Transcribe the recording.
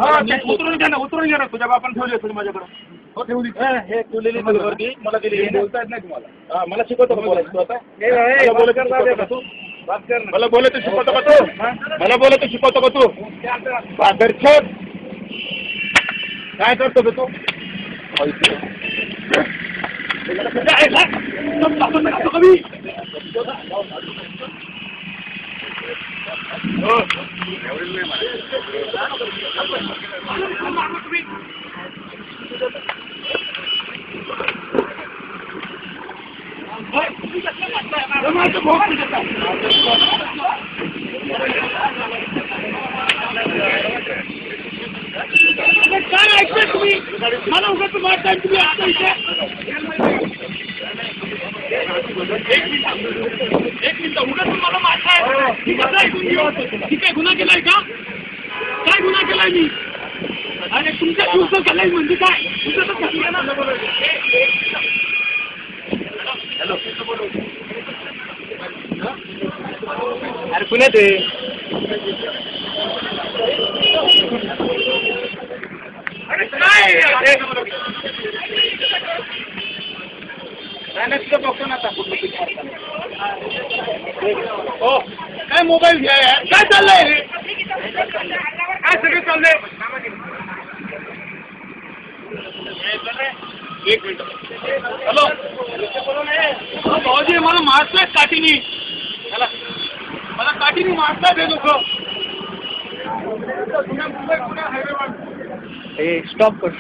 उतरून घ्या ना तुझ्या बापान ठेवली असेल माझ्याकडे. हो ठेवली हे ठेवलेली वरती मला दिली. बोलता येत नाही तुम्हाला. मला शिकवतो का बोलायचं तू आता? मला बोलायचं शिकवतो का तू? मला बोलायचं शिकवतो का तू? काय करतो का तू? काय ऐकताय तुम्ही? मला उगाच मारताय तुम्ही आता इथे. एक मिनिट उगाच मला मारताय. ठीक आहे गुन्हा केलाय का? काय गुन्हा केलाय मी? अरे तुमच्या दिवसात झालाय म्हणजे काय? तुमचं तर कसं ना. हॅलो अरे पुण्यात आहे. अरे काय बघतो ना आता हो काय मोबाईल घ्या यार. काय चाललंय काय सगळं चाललंय. एक मिनिट हॅलो भाऊजी मला मारतायत काठीनी. मला काठीनी मारतायत हे लोक. स्टॉप कर